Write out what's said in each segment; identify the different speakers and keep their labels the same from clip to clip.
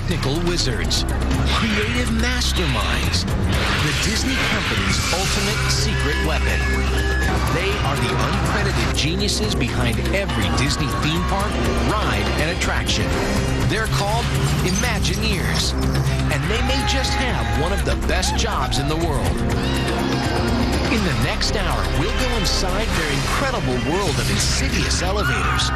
Speaker 1: technical wizards, creative masterminds, the Disney company's ultimate secret weapon. They are the uncredited geniuses behind every Disney theme park, ride, and attraction. They're called Imagineers, and they may just have one of the best jobs in the world. In the next hour, we'll go inside their incredible world of insidious elevators,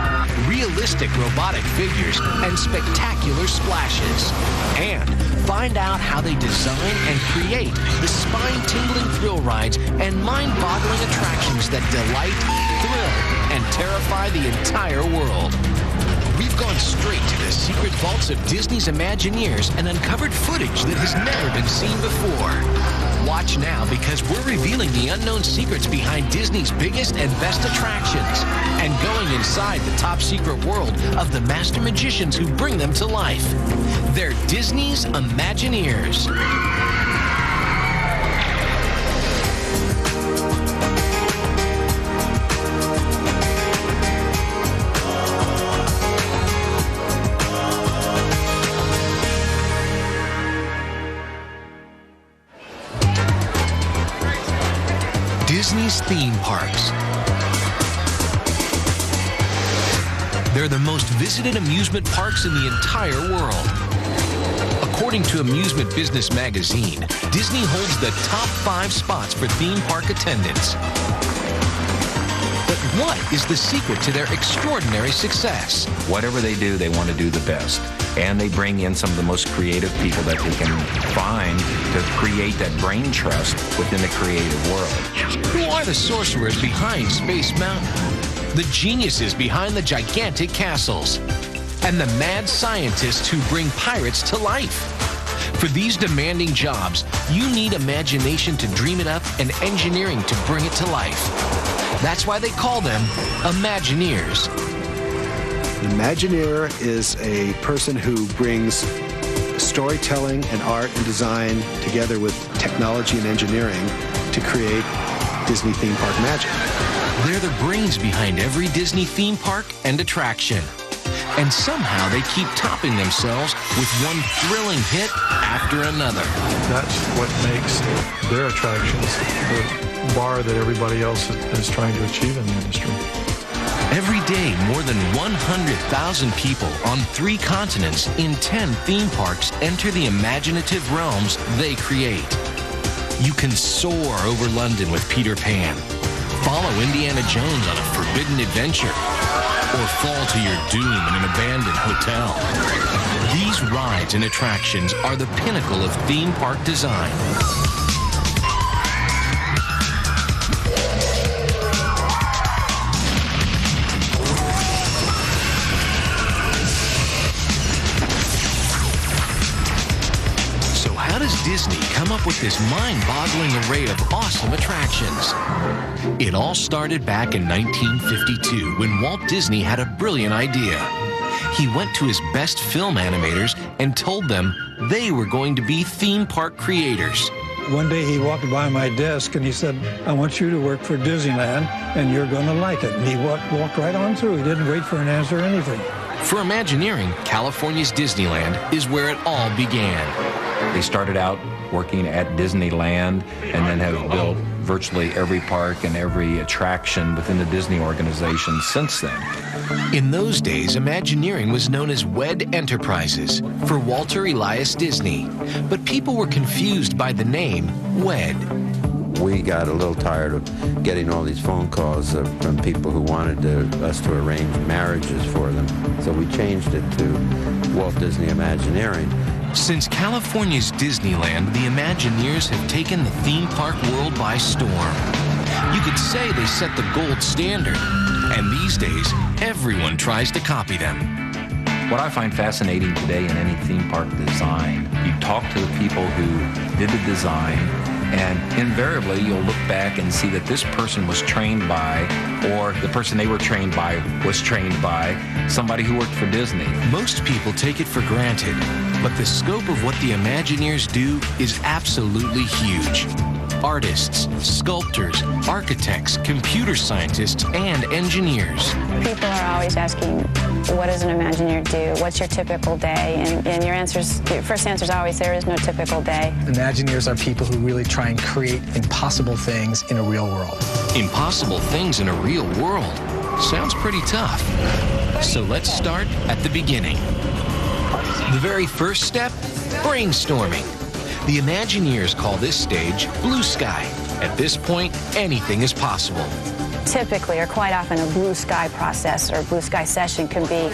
Speaker 1: realistic robotic figures, and spectacular splashes. And find out how they design and create the spine-tingling thrill rides and mind-boggling attractions that delight, thrill, and terrify the entire world. We've gone straight to the secret vaults of Disney's Imagineers and uncovered footage that has never been seen before. Watch now, because we're revealing the unknown secrets behind Disney's biggest and best attractions and going inside the top secret world of the master magicians who bring them to life. They're Disney's Imagineers. Disney's theme parks. They're the most visited amusement parks in the entire world. According to Amusement Business magazine, Disney holds the top 5 spots for theme park attendance. But what is the secret to their extraordinary success?
Speaker 2: Whatever they do, they want to do the best. And they bring in some of the most creative people that they can find to create that brain trust within the creative world.
Speaker 1: Who are the sorcerers behind Space Mountain? The geniuses behind the gigantic castles? And the mad scientists who bring pirates to life? For these demanding jobs, you need imagination to dream it up and engineering to bring it to life. That's why they call them Imagineers.
Speaker 3: An Imagineer is a person who brings storytelling and art and design together with technology and engineering to create Disney theme park magic.
Speaker 1: They're the brains behind every Disney theme park and attraction. And somehow they keep topping themselves with one thrilling hit after another.
Speaker 4: That's what makes their attractions the bar that everybody else is trying to achieve in the industry.
Speaker 1: Every day, more than 100,000 people on 3 continents in 10 theme parks enter the imaginative realms they create. You can soar over London with Peter Pan, follow Indiana Jones on a forbidden adventure, or fall to your doom in an abandoned hotel. These rides and attractions are the pinnacle of theme park design. How does Disney come up with this mind-boggling array of awesome attractions? It all started back in 1952 when Walt Disney had a brilliant idea. He went to his best film animators and told them they were going to be theme park creators.
Speaker 5: One day he walked by my desk and he said, "I want you to work for Disneyland and you're going to like it." And he walked right on through. He didn't wait for an answer or anything.
Speaker 1: For Imagineering, California's Disneyland is where it all began.
Speaker 2: They started out working at Disneyland and then have built virtually every park and every attraction within the Disney organization since then.
Speaker 1: In those days, Imagineering was known as WED Enterprises for Walter Elias Disney, but people were confused by the name WED.
Speaker 6: We got a little tired of getting all these phone calls from people who wanted us to arrange marriages for them, so we changed it to Walt Disney Imagineering.
Speaker 1: Since California's Disneyland, the Imagineers have taken the theme park world by storm. You could say they set the gold standard, and these days, everyone tries to copy them.
Speaker 2: What I find fascinating today in any theme park design, you talk to the people who did the design, and invariably you'll look back and see that this person was trained by, or the person they were trained by was trained by, somebody who worked for Disney.
Speaker 1: Most people take it for granted, but the scope of what the Imagineers do is absolutely huge. artists, sculptors, architects, computer scientists, and engineers.
Speaker 7: People are always asking, what does an Imagineer do? What's your typical day? And your first answer is always, there is no typical day.
Speaker 8: Imagineers are people who really try and create impossible things in a real world.
Speaker 1: Impossible things in a real world? Sounds pretty tough. So let's start at the beginning. The very first step, brainstorming. The Imagineers call this stage blue sky. At this point, anything is possible.
Speaker 7: Typically, or quite often, a blue sky process or blue sky session can be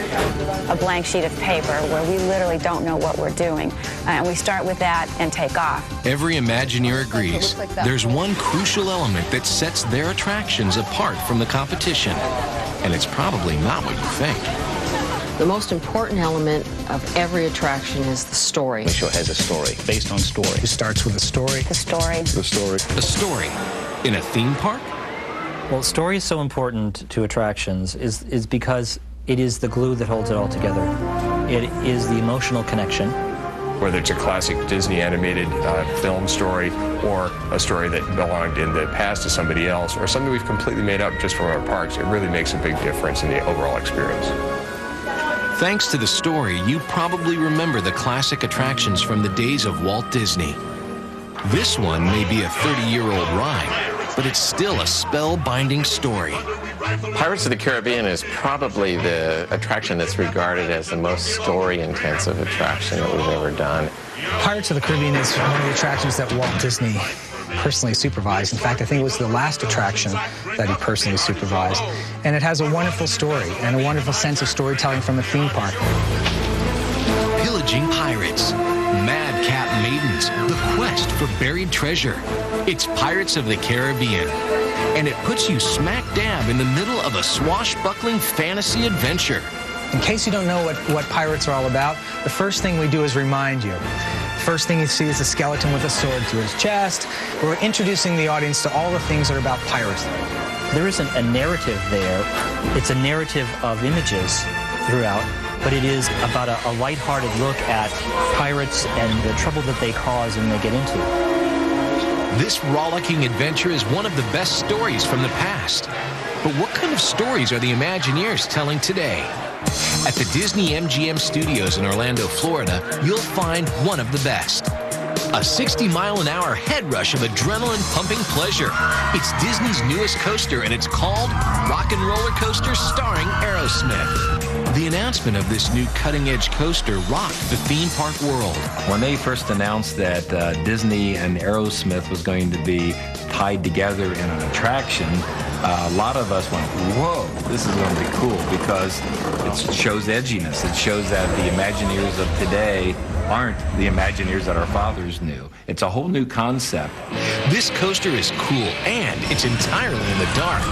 Speaker 7: a blank sheet of paper where we literally don't know what we're doing. And we start with that and take off.
Speaker 1: Every Imagineer agrees there's one crucial element that sets their attractions apart from the competition. And it's probably not what you think.
Speaker 9: The most important element of every attraction is the story.
Speaker 10: The show has a story, based on story.
Speaker 8: It starts with a story.
Speaker 7: The story.
Speaker 3: The story.
Speaker 1: A story in a theme park?
Speaker 11: Well, story is so important to attractions is because it is the glue that holds it all together. It is the emotional connection.
Speaker 12: Whether it's a classic Disney animated film story or a story that belonged in the past to somebody else or something we've completely made up just for our parks, it really makes a big difference in the overall experience.
Speaker 1: Thanks to the story, you probably remember the classic attractions from the days of Walt Disney. This one may be a 30-year-old ride, but it's still a spellbinding story.
Speaker 13: Pirates of the Caribbean is probably the attraction that's regarded as the most story-intensive attraction that we've ever done.
Speaker 8: Pirates of the Caribbean is one of the attractions that Walt Disney personally supervised. In fact, I think it was the last attraction that he personally supervised. And it has a wonderful story and a wonderful sense of storytelling from a theme park.
Speaker 1: Pillaging pirates, madcap maidens, the quest for buried treasure. It's Pirates of the Caribbean. And it puts you smack dab in the middle of a swashbuckling fantasy adventure.
Speaker 8: In case you don't know what pirates are all about, the first thing we do is remind you. First thing you see is a skeleton with a sword through his chest. We're introducing the audience to all the things that are about pirates.
Speaker 11: There isn't a narrative there. It's a narrative of images throughout, but it is about a lighthearted look at pirates and the trouble that they cause and they get into.
Speaker 1: This rollicking adventure is one of the best stories from the past. But what kind of stories are the Imagineers telling today? At the Disney MGM Studios in Orlando, Florida, you'll find one of the best. A 60-mile-an-hour head rush of adrenaline-pumping pleasure. It's Disney's newest coaster, and it's called Rock and Roller Coaster starring Aerosmith. The announcement of this new cutting-edge coaster rocked the theme park world.
Speaker 2: When they first announced that Disney and Aerosmith was going to be tied together in an attraction, a lot of us went, whoa, this is going to be cool, because it shows edginess. It shows that the Imagineers of today aren't the Imagineers that our fathers knew. It's a whole new concept.
Speaker 1: This coaster is cool, and it's entirely in the dark.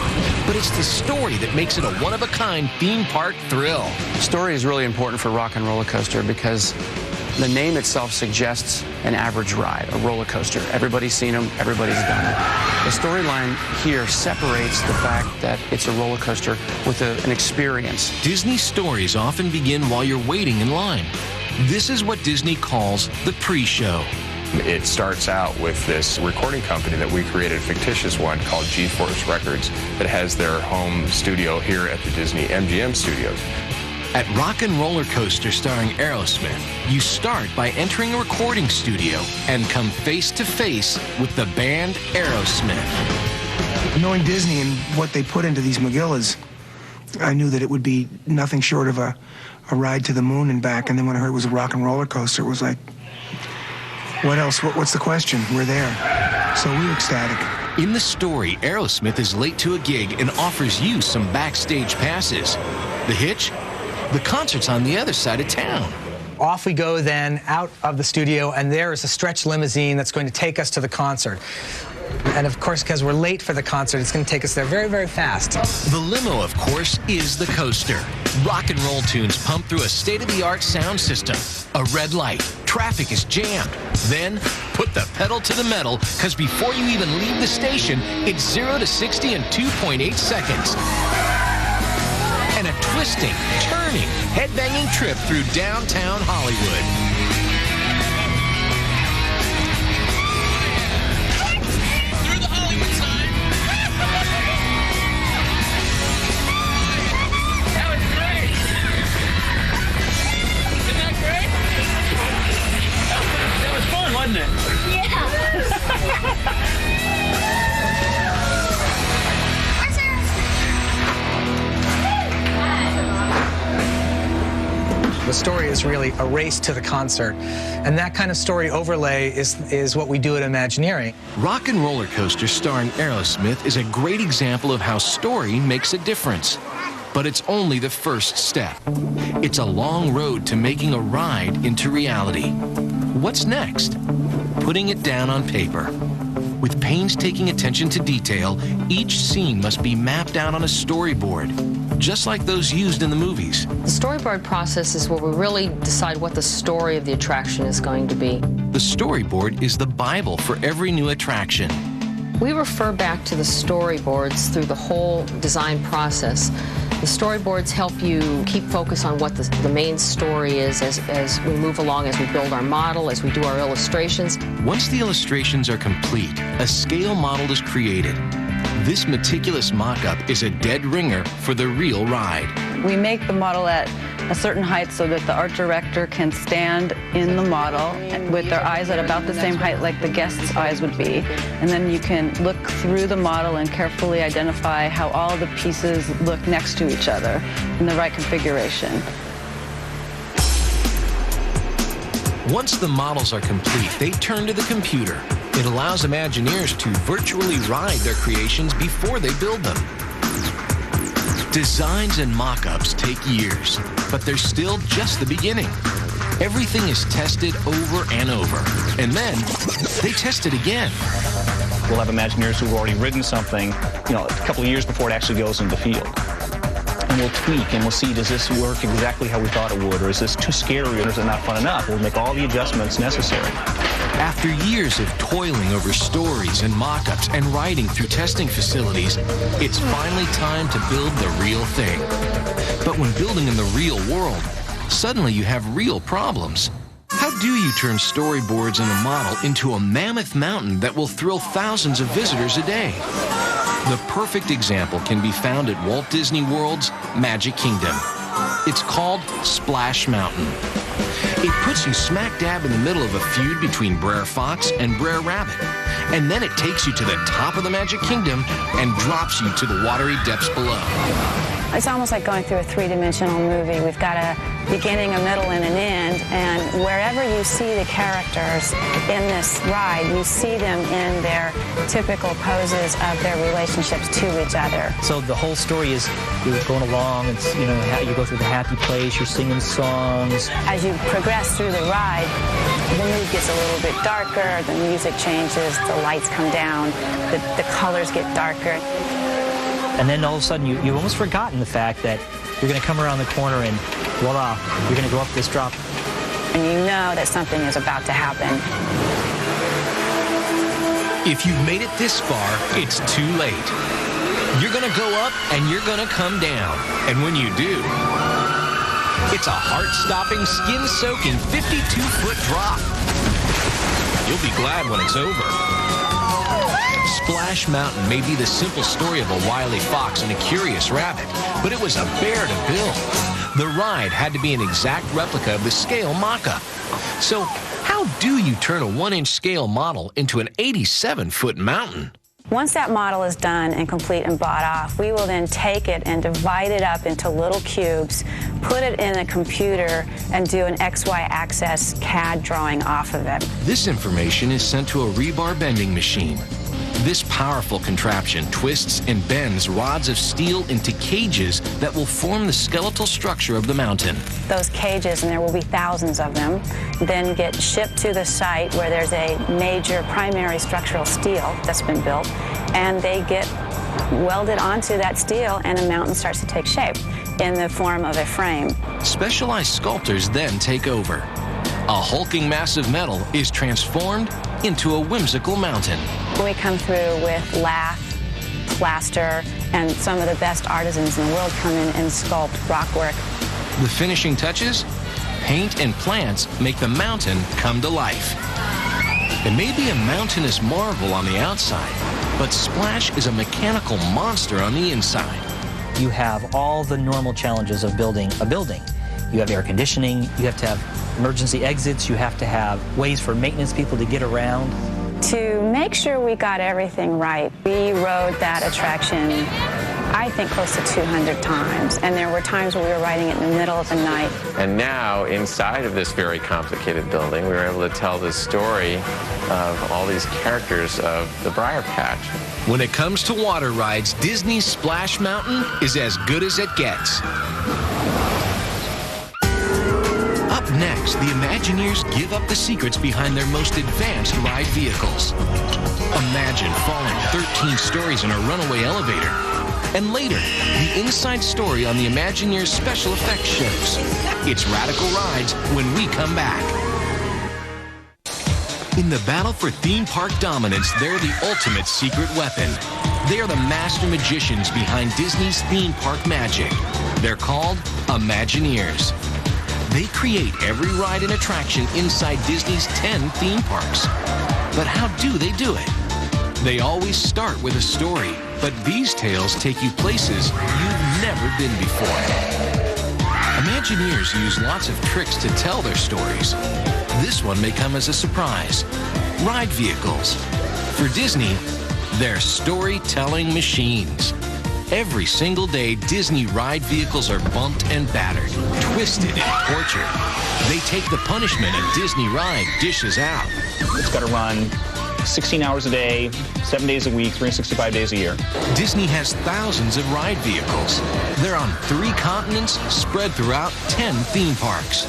Speaker 1: But it's the story that makes it a one-of-a-kind theme park thrill.
Speaker 14: Story is really important for Rock and Roller Coaster because the name itself suggests an average ride, a roller coaster. Everybody's seen them, everybody's done it. The storyline here separates the fact that it's a roller coaster with an experience.
Speaker 1: Disney stories often begin while you're waiting in line. This is what Disney calls the pre-show.
Speaker 12: It starts out with this recording company that we created, a fictitious one called G-Force Records, that has their home studio here at the Disney MGM Studios.
Speaker 1: At Rock and Roller Coaster starring Aerosmith, you start by entering a recording studio and come face to face with the band Aerosmith.
Speaker 15: Knowing Disney and what they put into these Megillas, I knew that it would be nothing short of a ride to the moon and back. And then when I heard it was a Rock and Roller Coaster, it was like, what else? What's the question? We're there. So we were ecstatic.
Speaker 1: In the story, Aerosmith is late to a gig and offers you some backstage passes. The hitch? The concert's on the other side of town.
Speaker 8: Off we go then, out of the studio, and there is a stretch limousine that's going to take us to the concert. And of course, because we're late for the concert, it's going to take us there very, very fast.
Speaker 1: The limo, of course, is the coaster. Rock and roll tunes pumped through a state-of-the-art sound system. A red light. Traffic is jammed. Then, put the pedal to the metal, because before you even leave the station, it's 0 to 60 in 2.8 seconds. And a twisting, turning, head-banging trip through downtown Hollywood.
Speaker 8: The story is really a race to the concert. And that kind of story overlay is what we do at Imagineering.
Speaker 1: Rock and Roller Coaster starring Aerosmith is a great example of how story makes a difference. But it's only the first step. It's a long road to making a ride into reality. What's next? Putting it down on paper. With painstaking attention to detail, each scene must be mapped out on a storyboard, just like those used in the movies.
Speaker 9: The storyboard process is where we really decide what the story of the attraction is going to be.
Speaker 1: The storyboard is the Bible for every new attraction.
Speaker 9: We refer back to the storyboards through the whole design process. The storyboards help you keep focus on what the main story is as we move along, as we build our model, as we do our illustrations.
Speaker 1: Once the illustrations are complete, a scale model is created. This meticulous mock-up is a dead ringer for the real ride.
Speaker 16: We make the model at a certain height so that the art director can stand in the model with their eyes at about the same height like the guest's eyes would be. And then you can look through the model and carefully identify how all the pieces look next to each other in the right configuration.
Speaker 1: Once the models are complete, they turn to the computer. It allows Imagineers to virtually ride their creations before they build them. Designs and mock-ups take years, but they're still just the beginning. Everything is tested over and over, and then they test it again.
Speaker 10: We'll have Imagineers who've already ridden something, a couple of years before it actually goes into the field. And we'll tweak and we'll see, does this work exactly how we thought it would, or is this too scary, or is it not fun enough? We'll make all the adjustments necessary.
Speaker 1: After years of toiling over stories and mock-ups and riding through testing facilities, it's finally time to build the real thing. But when building in the real world, suddenly you have real problems. How do you turn storyboards and a model into a mammoth mountain that will thrill thousands of visitors a day? The perfect example can be found at Walt Disney World's Magic Kingdom. It's called Splash Mountain. It puts you smack dab in the middle of a feud between Brer Fox and Brer Rabbit. And then it takes you to the top of the Magic Kingdom and drops you to the watery depths below.
Speaker 7: It's almost like going through a three-dimensional movie. We've got a beginning, a middle, and an end, and wherever you see the characters in this ride, you see them in their typical poses of their relationships to each other.
Speaker 11: So the whole story is you're going along, it's, you go through the happy place, you're singing songs.
Speaker 7: As you progress through the ride, the mood gets a little bit darker, the music changes, the lights come down, the colors get darker.
Speaker 11: And then all of a sudden, you've almost forgotten the fact that you're going to come around the corner and voila, you're going to go up this drop.
Speaker 7: And you know that something is about to happen.
Speaker 1: If you've made it this far, it's too late. You're going to go up and you're going to come down. And when you do, it's a heart-stopping, skin-soaking 52-foot drop. You'll be glad when it's over. Splash Mountain may be the simple story of a wily fox and a curious rabbit, but it was a bear to build. The ride had to be an exact replica of the scale mock-up. So how do you turn a 1-inch scale model into an 87-foot mountain?
Speaker 7: Once that model is done and complete and bought off, we will then take it and divide it up into little cubes, put it in a computer, and do an XY axis CAD drawing off of it.
Speaker 1: This information is sent to a rebar bending machine. This powerful contraption twists and bends rods of steel into cages that will form the skeletal structure of the mountain.
Speaker 7: Those cages, and there will be thousands of them, then get shipped to the site where there's a major primary structural steel that's been built, and they get welded onto that steel, and a mountain starts to take shape in the form of a frame.
Speaker 1: Specialized sculptors then take over. A hulking mass of metal is transformed into a whimsical mountain.
Speaker 7: We come through with lath, plaster, and some of the best artisans in the world come in and sculpt rock work.
Speaker 1: The finishing touches? Paint and plants make the mountain come to life. It may be a mountainous marvel on the outside, but Splash is a mechanical monster on the inside.
Speaker 11: You have all the normal challenges of building a building. You have air conditioning, you have to have emergency exits, you have to have ways for maintenance people to get around.
Speaker 7: To make sure we got everything right, we rode that attraction I think close to 200 times. And there were times where we were riding it in the middle of the night.
Speaker 13: And now, inside of this very complicated building, we were able to tell the story of all these characters of the Briar Patch.
Speaker 1: When it comes to water rides, Disney's Splash Mountain is as good as it gets. Up next, the Imagineers give up the secrets behind their most advanced ride vehicles. Imagine falling 13 stories in a runaway elevator. And later, the inside story on the Imagineers special effects shows. It's Radical Rides when we come back. In the battle for theme park dominance, they're the ultimate secret weapon. They are the master magicians behind Disney's theme park magic. They're called Imagineers. They create every ride and attraction inside Disney's 10 theme parks. But how do they do it? They always start with a story, but these tales take you places you've never been before. Imagineers use lots of tricks to tell their stories. This one may come as a surprise. Ride vehicles. For Disney, they're storytelling machines. Every single day, Disney ride vehicles are bumped and battered, twisted and tortured. They take the punishment a Disney ride dishes out.
Speaker 10: It's got to run 16 hours a day, 7 days a week, 365 days a year.
Speaker 1: Disney has thousands of ride vehicles. They're on 3 continents, spread throughout 10 theme parks.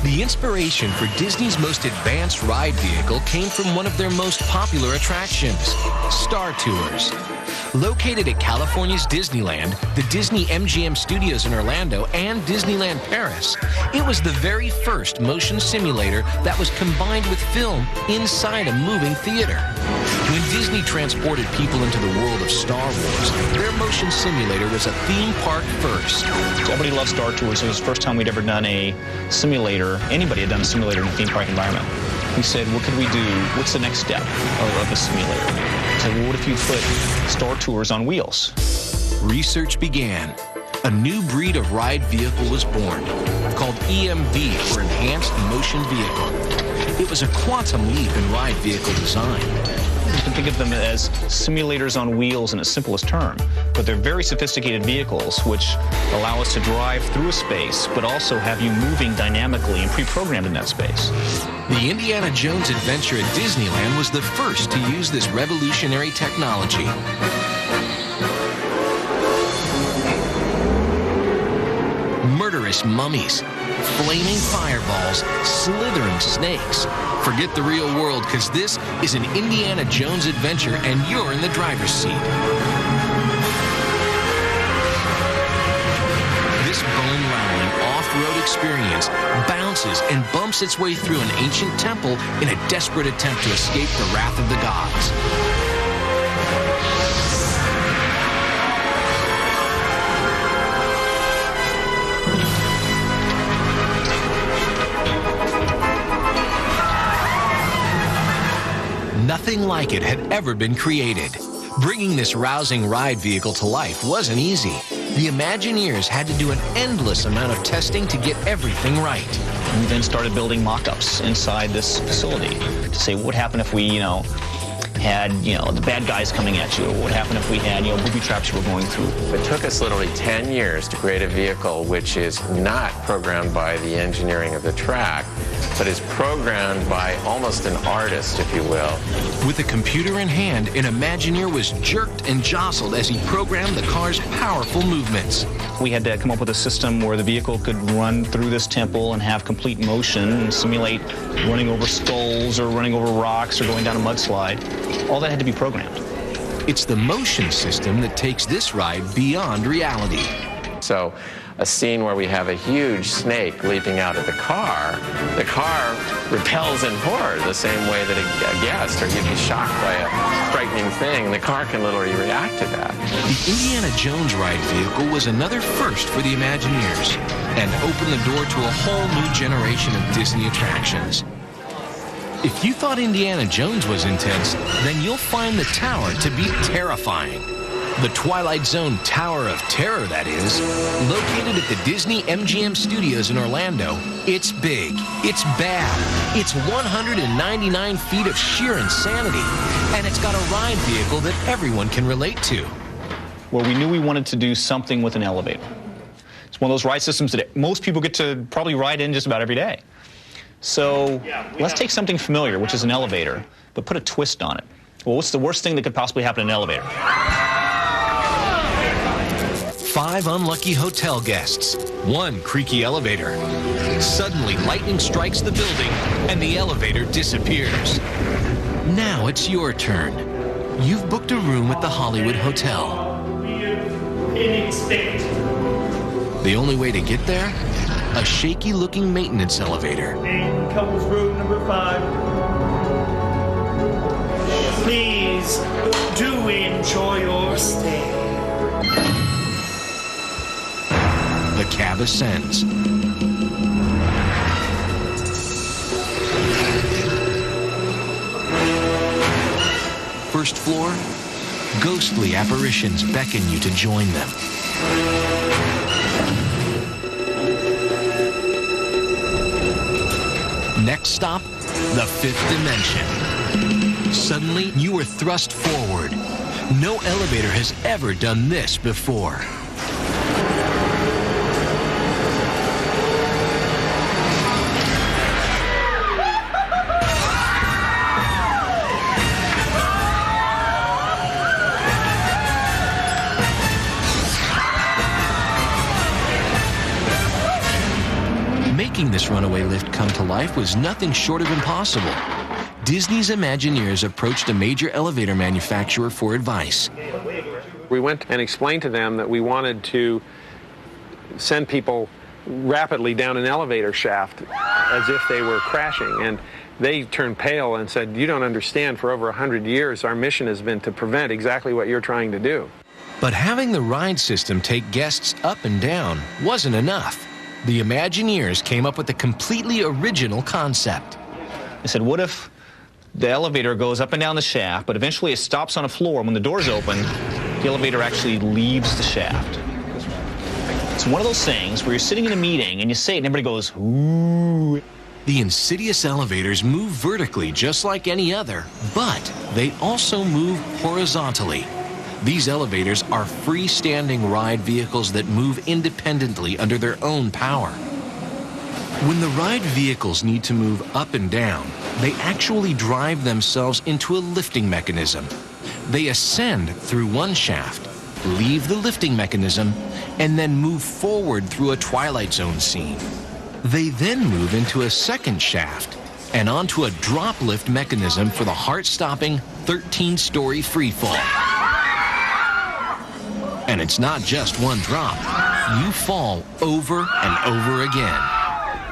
Speaker 1: The inspiration for Disney's most advanced ride vehicle came from one of their most popular attractions, Star Tours. Located at California's Disneyland, the Disney MGM Studios in Orlando, and Disneyland Paris, it was the very first motion simulator that was combined with film inside a moving theater. When Disney transported people into the world of Star Wars, their motion simulator was a theme park first.
Speaker 10: Everybody loves Star Tours. It was the first time we'd ever done a simulator. Anybody had done a simulator in a theme park environment. We said, what could we do? What's the next step of a simulator? We said, well, what if you put Star Tours on wheels?
Speaker 1: Research began. A new breed of ride vehicle was born, called EMV, for Enhanced Motion Vehicle. It was a quantum leap in ride vehicle design.
Speaker 10: You can think of them as simulators on wheels in its simplest term, but they're very sophisticated vehicles which allow us to drive through a space, but also have you moving dynamically and pre-programmed in that space.
Speaker 1: The Indiana Jones adventure at Disneyland was the first to use this revolutionary technology. Murderous mummies, flaming fireballs, slithering snakes. Forget the real world, because this is an Indiana Jones adventure and you're in the driver's seat. This bone-rattling off-road experience bounces and bumps its way through an ancient temple in a desperate attempt to escape the wrath of the gods. Nothing like it had ever been created. Bringing this rousing ride vehicle to life wasn't easy. The Imagineers had to do an endless amount of testing to get everything right.
Speaker 10: We then started building mock-ups inside this facility to say, what would happen if we, had, the bad guys coming at you? Or what would happen if we had, booby traps you were going through?
Speaker 13: It took us literally 10 years to create a vehicle which is not programmed by the engineering of the track, but is programmed by almost an artist, if you will.
Speaker 1: With a computer in hand, an Imagineer was jerked and jostled as he programmed the car's powerful movements.
Speaker 10: We had to come up with a system where the vehicle could run through this temple and have complete motion and simulate running over skulls or running over rocks or going down a mudslide. All that had to be programmed.
Speaker 1: It's the motion system that takes this ride beyond reality.
Speaker 13: So a scene where we have a huge snake leaping out of the car repels in horror the same way that a guest or you'd be shocked by a frightening thing. The car can literally react to that.
Speaker 1: The Indiana Jones ride vehicle was another first for the Imagineers and opened the door to a whole new generation of Disney attractions. If you thought Indiana Jones was intense, then you'll find the tower to be terrifying. The Twilight Zone Tower of Terror, that is. Located at the Disney MGM Studios in Orlando, it's big, it's bad, it's 199 feet of sheer insanity, and it's got a ride vehicle that everyone can relate to.
Speaker 10: where we knew we wanted to do something with an elevator. It's one of those ride systems that most people get to probably ride in just about every day. So let's take something familiar, which is an elevator, but put a twist on it. Well, what's the worst thing that could possibly happen in an elevator?
Speaker 1: 5 unlucky hotel guests, 1 creaky elevator. Suddenly, lightning strikes the building and the elevator disappears. Now it's your turn. You've booked a room at the Hollywood Hotel. The only way to get there? A shaky-looking maintenance elevator.
Speaker 17: In couples room number 5. Please do enjoy your stay.
Speaker 1: The cab ascends. First floor, ghostly apparitions beckon you to join them. Next stop, the 5th dimension. Suddenly, you are thrust forward. No elevator has ever done this before. Making this runaway lift come to life was nothing short of impossible. Disney's Imagineers approached a major elevator manufacturer for advice.
Speaker 18: We went and explained to them that we wanted to send people rapidly down an elevator shaft as if they were crashing. And they turned pale and said, "You don't understand. For over 100 years, our mission has been to prevent exactly what you're trying to do."
Speaker 1: But having the ride system take guests up and down wasn't enough. The Imagineers came up with a completely original concept.
Speaker 10: I said, what if the elevator goes up and down the shaft, but eventually it stops on a floor, and when the doors open, the elevator actually leaves the shaft. It's one of those things where you're sitting in a meeting and you say it and everybody goes, ooh.
Speaker 1: The insidious elevators move vertically just like any other, but they also move horizontally. These elevators are freestanding ride vehicles that move independently under their own power. When the ride vehicles need to move up and down, they actually drive themselves into a lifting mechanism. They ascend through one shaft, leave the lifting mechanism, and then move forward through a Twilight Zone scene. They then move into a second shaft and onto a drop lift mechanism for the heart-stopping 13-story freefall. And it's not just one drop. You fall over and over again.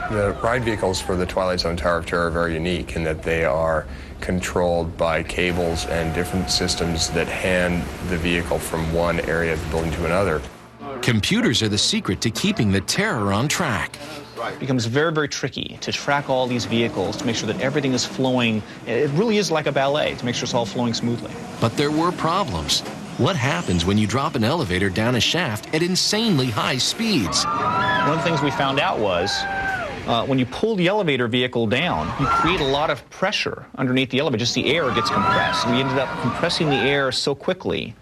Speaker 12: The ride vehicles for the Twilight Zone Tower of Terror are very unique in that they are controlled by cables and different systems that hand the vehicle from one area of the building to another.
Speaker 1: Computers are the secret to keeping the terror on track.
Speaker 10: It becomes very, very tricky to track all these vehicles to make sure that everything is flowing. It really is like a ballet to make sure it's all flowing smoothly.
Speaker 1: But there were problems. What happens when you drop an elevator down a shaft at insanely high speeds?
Speaker 10: One of the things we found out was when you pull the elevator vehicle down, you create a lot of pressure underneath the elevator. Just the air gets compressed. We ended up compressing the air so quickly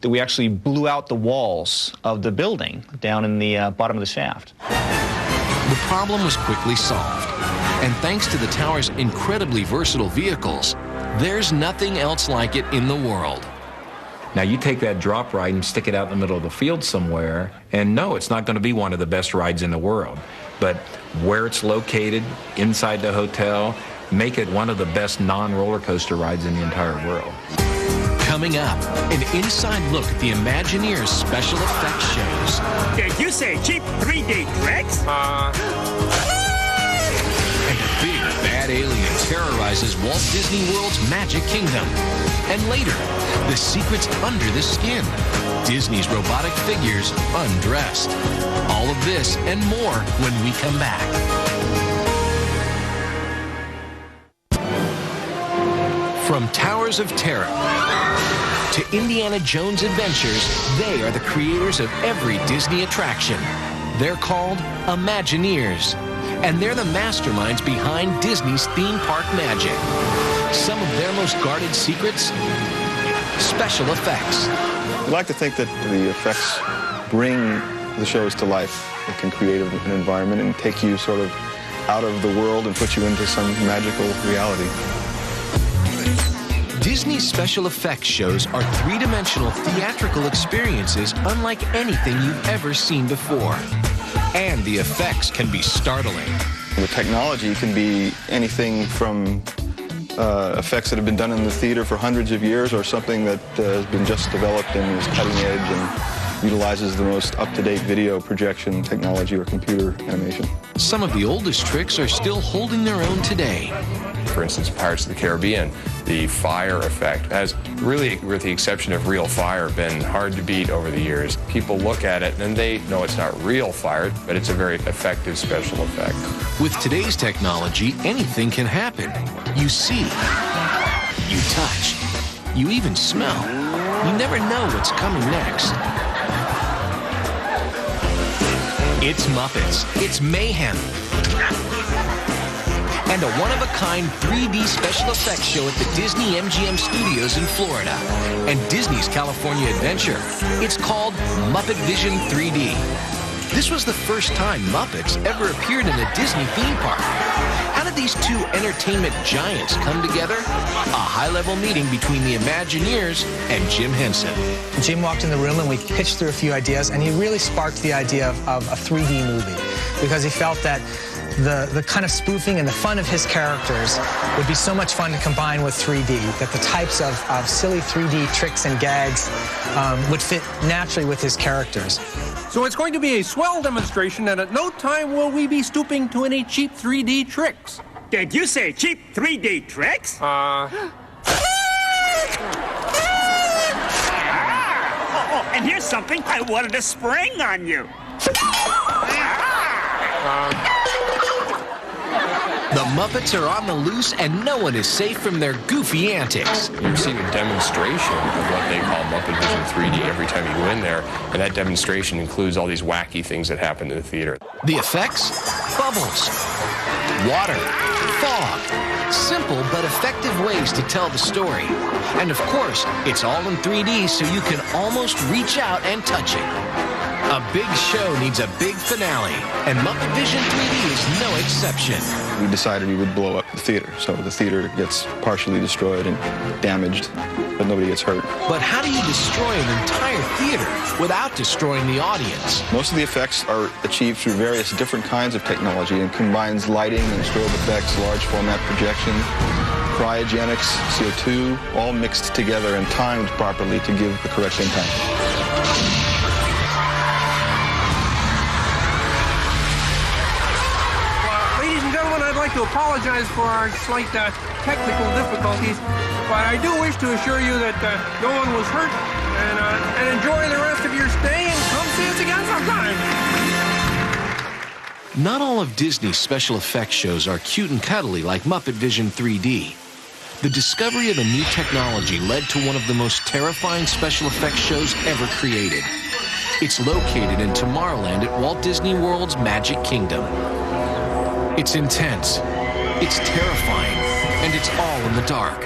Speaker 10: that we actually blew out the walls of the building down in the bottom of the shaft.
Speaker 1: The problem was quickly solved. And thanks to the tower's incredibly versatile vehicles, there's nothing else like it in the world.
Speaker 2: Now, you take that drop ride and stick it out in the middle of the field somewhere, and no, it's not going to be one of the best rides in the world. But where it's located, inside the hotel, make it one of the best non-roller coaster rides in the entire world.
Speaker 1: Coming up, an inside look at the Imagineers special effects shows.
Speaker 17: Did you say cheap 3D tricks?
Speaker 1: And a big bad alien terrorizes Walt Disney World's Magic Kingdom. And later, the secrets under the skin. Disney's robotic figures undressed. All of this and more when we come back. From Towers of Terror to Indiana Jones Adventures, they are the creators of every Disney attraction. They're called Imagineers, and they're the masterminds behind Disney's theme park magic. Some of their most guarded secrets? special effects.
Speaker 19: We like to think that the effects bring the shows to life. It can create an environment and take you sort of out of the world and put you into some magical reality.
Speaker 1: Disney's special effects shows are three-dimensional theatrical experiences unlike anything you've ever seen before. And the effects can be startling.
Speaker 19: The technology can be anything from effects that have been done in the theater for hundreds of years or something that has been just developed and is cutting edge and utilizes the most up-to-date video projection technology or computer animation.
Speaker 1: Some of the oldest tricks are still holding their own today.
Speaker 12: For instance, Pirates of the Caribbean, the fire effect has really, with the exception of real fire, been hard to beat over the years. People look at it and they know it's not real fire, but it's a very effective special effect.
Speaker 1: With today's technology, anything can happen. You see, you touch, you even smell. You never know what's coming next. It's Muppets, it's mayhem, and a one-of-a-kind 3D special effects show at the Disney MGM Studios in Florida and Disney's California Adventure. It's called Muppet Vision 3D. This was the first time Muppets ever appeared in a Disney theme park. How did these two entertainment giants come together? A high-level meeting between the Imagineers and Jim Henson.
Speaker 8: Jim walked in the room and we pitched through a few ideas, and he really sparked the idea of a 3D movie because he felt that the kind of spoofing and the fun of his characters would be so much fun to combine with 3D, that the types of silly 3D tricks and gags would fit naturally with his characters.
Speaker 20: So it's going to be a swell demonstration, and at no time will we be stooping to any cheap 3D tricks.
Speaker 17: Did you say cheap 3D tricks? And here's something I wanted to spring on you.
Speaker 1: The Muppets are on the loose, and no one is safe from their goofy antics.
Speaker 12: You're seeing a demonstration of what they call Muppet Vision 3D every time you go in there, and that demonstration includes all these wacky things that happen in the theater.
Speaker 1: The effects? Bubbles, water, fog. Simple but effective ways to tell the story. And of course, it's all in 3D, so you can almost reach out and touch it. A big show needs a big finale, and Muppet Vision 3D is no exception.
Speaker 19: We decided we would blow up the theater, so the theater gets partially destroyed and damaged, but nobody gets hurt.
Speaker 1: But how do you destroy an entire theater without destroying the audience?
Speaker 19: Most of the effects are achieved through various different kinds of technology and combines lighting and strobe effects, large format projection, cryogenics, CO2, all mixed together and timed properly to give the correct impact.
Speaker 20: I'd like to apologize for our slight technical difficulties, but I do wish to assure you that no one was hurt, and enjoy the rest of your stay, and come see us again sometime.
Speaker 1: Not all of Disney's special effects shows are cute and cuddly like Muppet Vision 3D. The discovery of a new technology led to one of the most terrifying special effects shows ever created. It's located in Tomorrowland at Walt Disney World's Magic Kingdom. It's intense, it's terrifying, and it's all in the dark.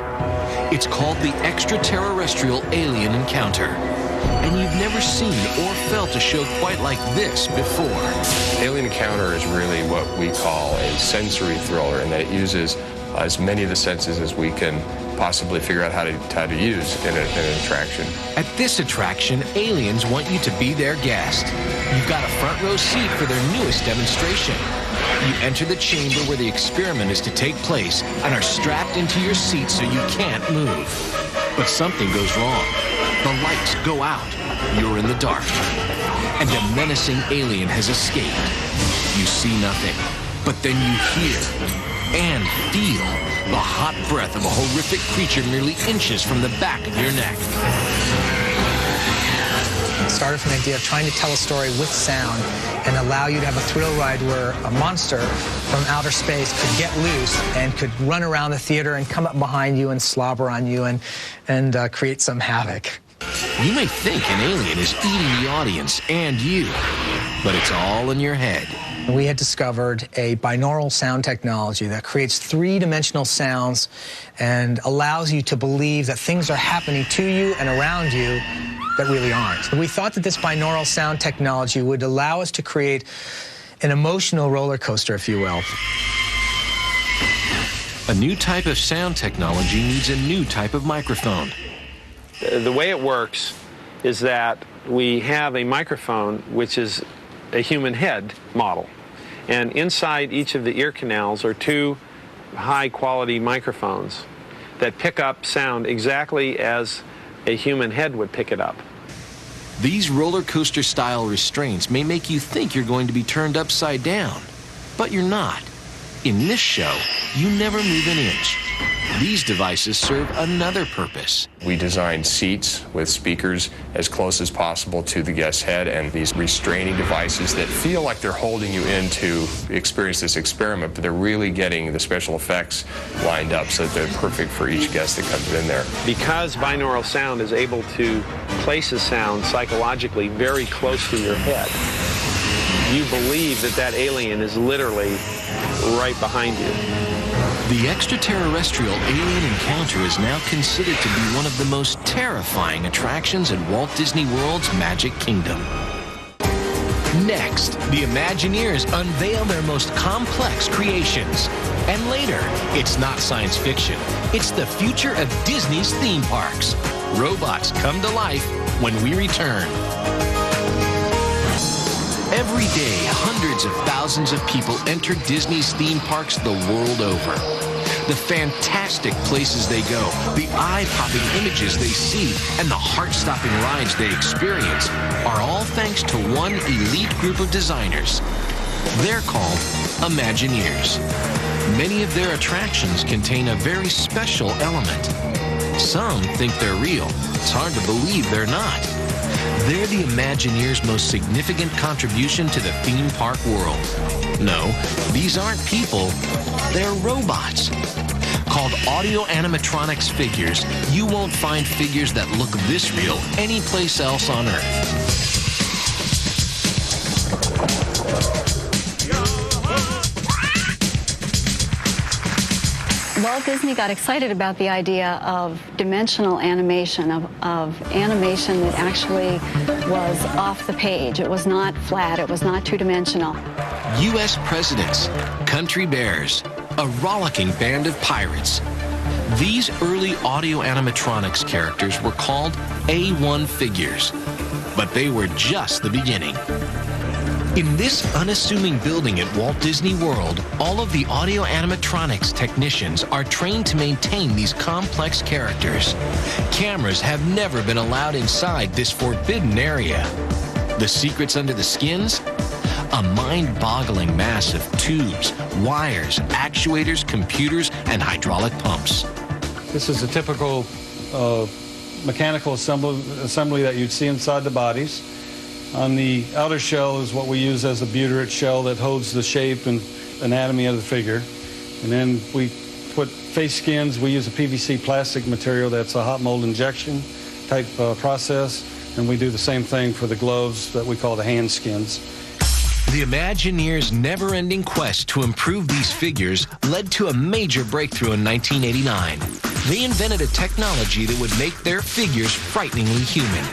Speaker 1: It's called the Extraterrestrial Alien Encounter. And you've never seen or felt a show quite like this before.
Speaker 12: Alien Encounter is really what we call a sensory thriller, and that it uses as many of the senses as we can possibly figure out how to use in an attraction.
Speaker 1: At this attraction, aliens want you to be their guest. You've got a front row seat for their newest demonstration. You enter the chamber where the experiment is to take place and are strapped into your seat so you can't move. But something goes wrong. The lights go out. You're in the dark. And a menacing alien has escaped. You see nothing, but then you hear and feel the hot breath of a horrific creature merely inches from the back of your neck.
Speaker 8: It started from the idea of trying to tell a story with sound and allow you to have a thrill ride where a monster from outer space could get loose and could run around the theater and come up behind you and slobber on you and create some havoc.
Speaker 1: You may think an alien is eating the audience and you, but it's all in your head.
Speaker 8: We had discovered a binaural sound technology that creates three-dimensional sounds and allows you to believe that things are happening to you and around you that really aren't. We thought that this binaural sound technology would allow us to create an emotional roller coaster, if you will.
Speaker 1: A new type of sound technology needs a new type of microphone.
Speaker 18: The way it works is that we have a microphone which is a human head model. And inside each of the ear canals are two high-quality microphones that pick up sound exactly as a human head would pick it up.
Speaker 1: These roller coaster style restraints may make you think you're going to be turned upside down, but you're not. In this show, you never move an inch. These devices serve another purpose.
Speaker 12: We designed seats with speakers as close as possible to the guest's head and these restraining devices that feel like they're holding you in to experience this experiment, but they're really getting the special effects lined up so that they're perfect for each guest that comes in there.
Speaker 18: Because binaural sound is able to place a sound psychologically very close to your head, you believe that that alien is literally right behind you.
Speaker 1: The extraterrestrial alien encounter is now considered to be one of the most terrifying attractions in Walt Disney World's Magic Kingdom. Next, the Imagineers unveil their most complex creations. And later, it's not science fiction. It's the future of Disney's theme parks. Robots come to life when we return. Every day, hundreds of thousands of people enter Disney's theme parks the world over. The fantastic places they go, the eye-popping images they see, and the heart-stopping rides they experience are all thanks to one elite group of designers. They're called Imagineers. Many of their attractions contain a very special element. Some think they're real. It's hard to believe they're not. They're the Imagineers' most significant contribution to the theme park world. No, these aren't people, they're robots. Called audio animatronics figures, you won't find figures that look this real anyplace else on Earth.
Speaker 7: Walt Disney got excited about the idea of dimensional animation, of animation that actually was off the page. It was not flat, it was not two-dimensional.
Speaker 1: U.S. presidents, country bears, a rollicking band of pirates. These early audio animatronics characters were called A1 figures, but they were just the beginning. In this unassuming building at Walt Disney World, all of the audio animatronics technicians are trained to maintain these complex characters. Cameras have never been allowed inside this forbidden area. The secrets under the skins? A mind-boggling mass of tubes, wires, actuators, computers, and hydraulic pumps.
Speaker 21: This is a typical mechanical assembly that you'd see inside the bodies. On the outer shell is what we use as the butyrate shell that holds the shape and anatomy of the figure. And then we put face skins. We use a PVC plastic material that's a hot mold injection type process. And we do the same thing for the gloves that we call the hand skins.
Speaker 1: The Imagineers' never-ending quest to improve these figures led to a major breakthrough in 1989. They invented a technology that would make their figures frighteningly human.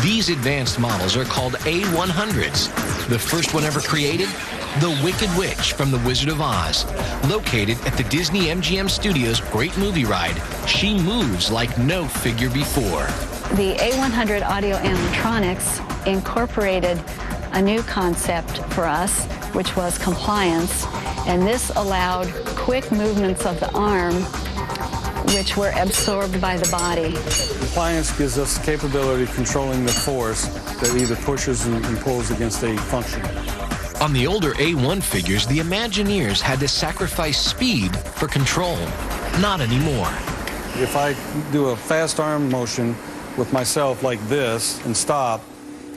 Speaker 1: These advanced models are called A100s. The first one ever created? The Wicked Witch from The Wizard of Oz. Located at the Disney MGM Studios' great movie ride, she moves like no figure before.
Speaker 7: The A100 audio animatronics incorporated a new concept for us, which was compliance, and this allowed quick movements of the arm, which were absorbed by the body.
Speaker 21: Compliance gives us the capability of controlling the force that either pushes and pulls against a function.
Speaker 1: On the older A1 figures, the Imagineers had to sacrifice speed for control. Not anymore.
Speaker 21: If I do a fast arm motion with myself like this and stop,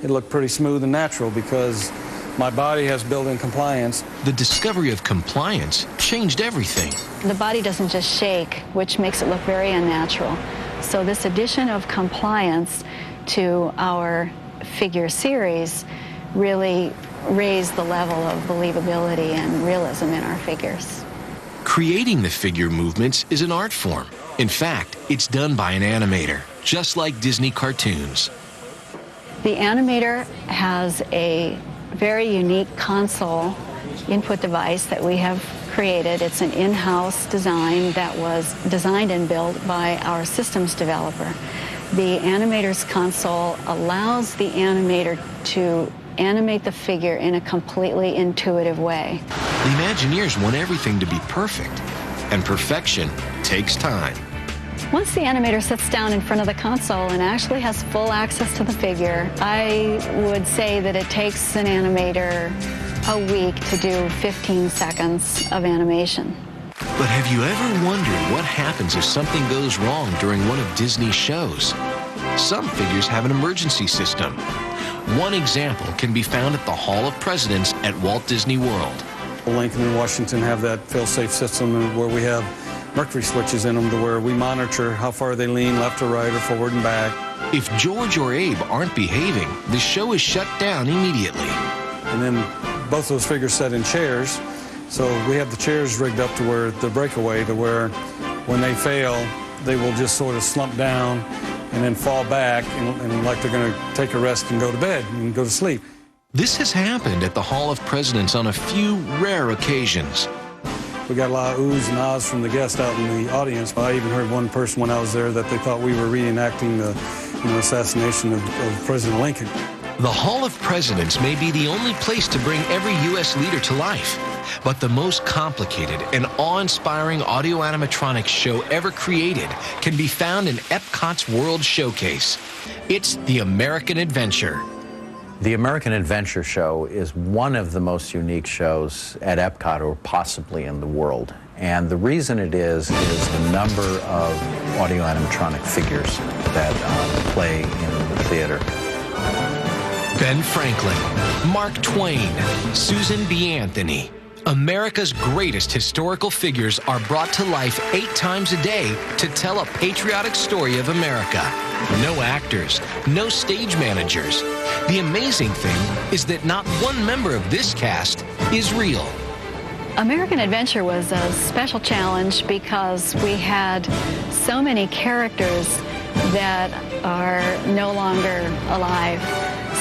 Speaker 21: it looked pretty smooth and natural because my body has built-in compliance.
Speaker 1: The discovery of compliance changed everything.
Speaker 7: The body doesn't just shake, which makes it look very unnatural. So this addition of compliance to our figure series really raise the level of believability and realism in our figures.
Speaker 1: Creating the figure movements is an art form. In fact, it's done by an animator, just like Disney cartoons.
Speaker 7: The animator has a very unique console input device that we have created. It's an in-house design that was designed and built by our systems developer. The animator's console allows the animator to animate the figure in a completely intuitive way.
Speaker 1: The Imagineers want everything to be perfect, and perfection takes time.
Speaker 7: Once the animator sits down in front of the console and actually has full access to the figure, I would say that it takes an animator a week to do 15 seconds of animation.
Speaker 1: But have you ever wondered what happens if something goes wrong during one of Disney's shows? Some figures have an emergency system. One example can be found at the Hall of Presidents at Walt Disney World.
Speaker 21: Lincoln and Washington have that fail-safe system where we have mercury switches in them to where we monitor how far they lean left or right or forward and back.
Speaker 1: If George or Abe aren't behaving, the show is shut down immediately.
Speaker 21: And then both those figures set in chairs, so we have the chairs rigged up to where the breakaway, to where when they fail, they will just sort of slump down and then fall back and like they're going to take a rest and go to bed and go to sleep.
Speaker 1: This has happened at the Hall of Presidents on a few rare occasions.
Speaker 21: We got a lot of oohs and ahs from the guests out in the audience. I even heard one person when I was there that they thought we were reenacting the assassination of President Lincoln.
Speaker 1: The Hall of Presidents may be the only place to bring every U.S. leader to life, but the most complicated and awe-inspiring audio animatronics show ever created can be found in Epcot's World Showcase. It's the American Adventure.
Speaker 4: The American Adventure Show is one of the most unique shows at Epcot or possibly in the world. And the reason it is the number of audio animatronic figures that play in the theater.
Speaker 1: Ben Franklin, Mark Twain, Susan B. Anthony. America's greatest historical figures are brought to life 8 times a day to tell a patriotic story of America. No actors, no stage managers. The amazing thing is that not one member of this cast is real.
Speaker 7: American Adventure was a special challenge because we had so many characters that are no longer alive.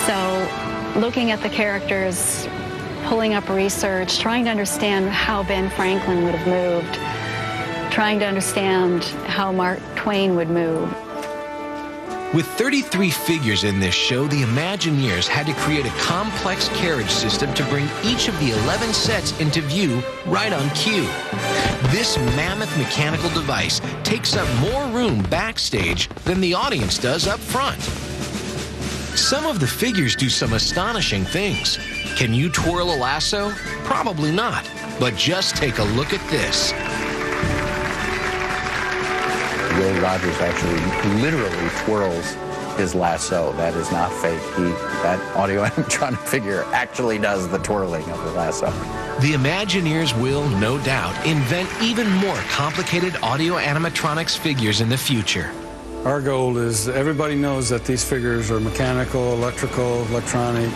Speaker 7: So looking at the characters, pulling up research, trying to understand how Ben Franklin would have moved, trying to understand how Mark Twain would move.
Speaker 1: With 33 figures in this show, the Imagineers had to create a complex carriage system to bring each of the 11 sets into view right on cue. This mammoth mechanical device takes up more room backstage than the audience does up front. Some of the figures do some astonishing things. Can you twirl a lasso? Probably not, but just take a look at this.
Speaker 4: Will Rogers actually literally twirls his lasso. That is not fake. That audio animatronic figure actually does the twirling of the lasso.
Speaker 1: The Imagineers will, no doubt, invent even more complicated audio animatronics figures in the future.
Speaker 21: Our goal is everybody knows that these figures are mechanical, electrical, electronic,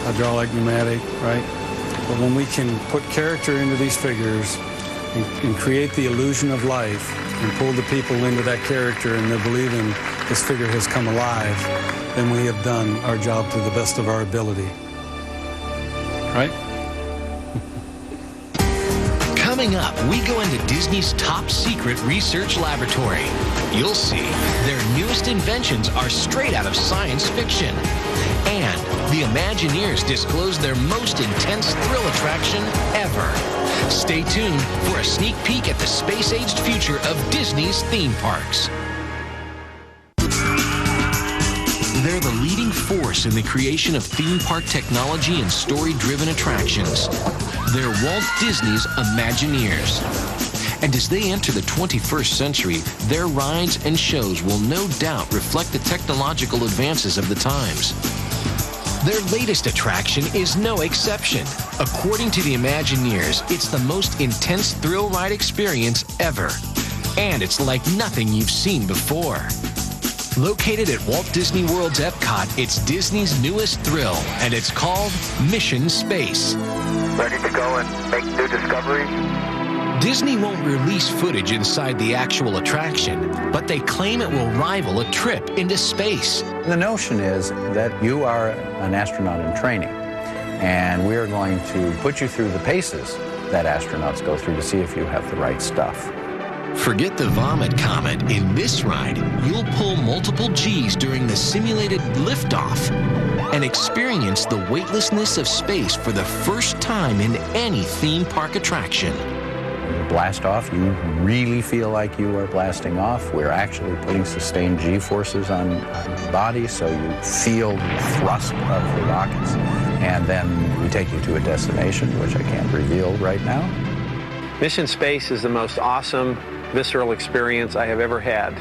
Speaker 21: hydraulic, pneumatic, right? But when we can put character into these figures and create the illusion of life and pull the people into that character and they're believing this figure has come alive, then we have done our job to the best of our ability. Right?
Speaker 1: Coming up, we go into Disney's top secret research laboratory. You'll see their newest inventions are straight out of science fiction. And the Imagineers disclose their most intense thrill attraction ever. Stay tuned for a sneak peek at the space-aged future of Disney's theme parks. They're the leading force in the creation of theme park technology and story-driven attractions. They're Walt Disney's Imagineers. And as they enter the 21st century, their rides and shows will no doubt reflect the technological advances of the times. Their latest attraction is no exception. According to the Imagineers, it's the most intense thrill ride experience ever. And it's like nothing you've seen before. Located at Walt Disney World's Epcot, it's Disney's newest thrill, and it's called Mission Space.
Speaker 5: Ready to go and make new discoveries?
Speaker 1: Disney won't release footage inside the actual attraction, but they claim it will rival a trip into space.
Speaker 4: The notion is that you are an astronaut in training, and we are going to put you through the paces that astronauts go through to see if you have the right stuff.
Speaker 1: Forget the vomit comment. In this ride, you'll pull multiple G's during the simulated liftoff and experience the weightlessness of space for the first time in any theme park attraction.
Speaker 4: Blast off, you really feel like you are blasting off. We're actually putting sustained G-forces on the body, so you feel the thrust of the rockets. And then we take you to a destination, which I can't reveal right now.
Speaker 18: Mission Space is the most awesome, visceral experience I have ever had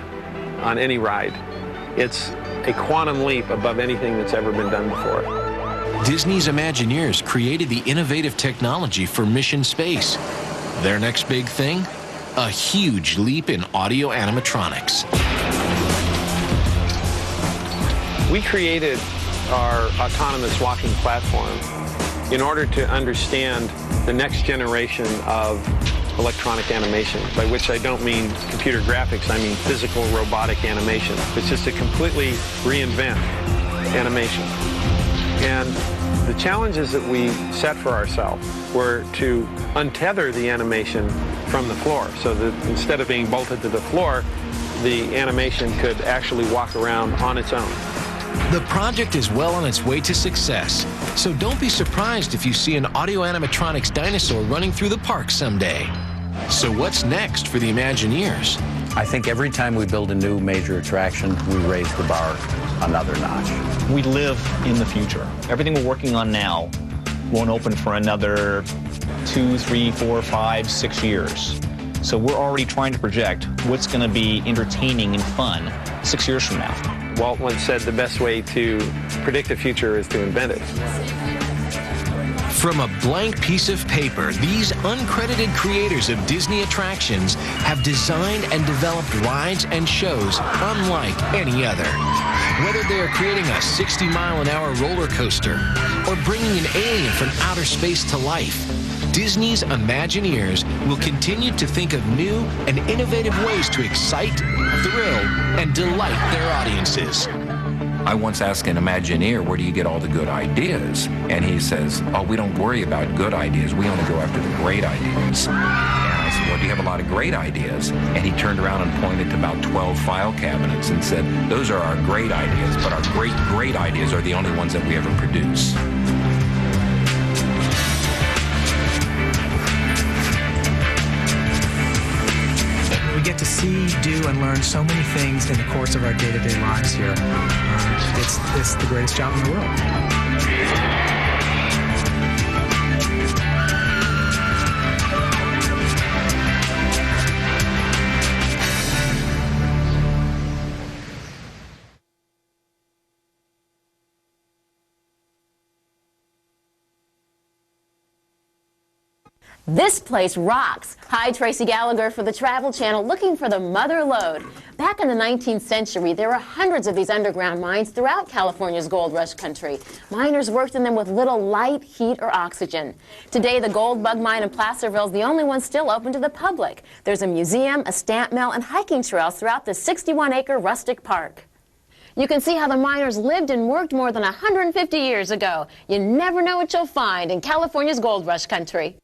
Speaker 18: on any ride. It's a quantum leap above anything that's ever been done before.
Speaker 1: Disney's Imagineers created the innovative technology for Mission Space. Their next big thing? A huge leap in audio animatronics.
Speaker 18: We created our autonomous walking platform in order to understand the next generation of electronic animation, by which I don't mean computer graphics, I mean physical robotic animation. It's just to completely reinvent animation. And the challenges that we set for ourselves were to untether the animation from the floor, so that instead of being bolted to the floor, the animation could actually walk around on its own.
Speaker 1: The project is well on its way to success, so don't be surprised if you see an audio animatronics dinosaur running through the park someday. So what's next for the Imagineers?
Speaker 4: I think every time we build a new major attraction, we raise the bar another notch.
Speaker 10: We live in the future. Everything we're working on now won't open for another 2, 3, 4, 5, 6 years. So we're already trying to project what's going to be entertaining and fun 6 years from now.
Speaker 18: Walt once said the best way to predict the future is to invent it.
Speaker 1: From a blank piece of paper, these uncredited creators of Disney attractions have designed and developed rides and shows unlike any other. Whether they are creating a 60-mile-an-hour roller coaster or bringing an alien from outer space to life, Disney's Imagineers will continue to think of new and innovative ways to excite, thrill, and delight their audiences.
Speaker 2: I once asked an Imagineer, where do you get all the good ideas? And he says, oh, we don't worry about good ideas. We only go after the great ideas. And I said, well, do you have a lot of great ideas? And he turned around and pointed to about 12 file cabinets and said, those are our great ideas, but our great ideas are the only ones that we ever produce.
Speaker 8: We get to see, do, and learn so many things in the course of our day-to-day lives here. It's the greatest job in the world.
Speaker 22: This place rocks. Hi, Tracy Gallagher for the Travel Channel, looking for the mother lode. Back in the 19th century, there were hundreds of these underground mines throughout California's gold rush country. Miners worked in them with little light, heat, or oxygen. Today, the gold bug mine in Placerville is the only one still open to the public. There's a museum, a stamp mill, and hiking trails throughout the 61-acre rustic park. You can see how the miners lived and worked more than 150 years ago. You never know what you'll find in California's gold rush country.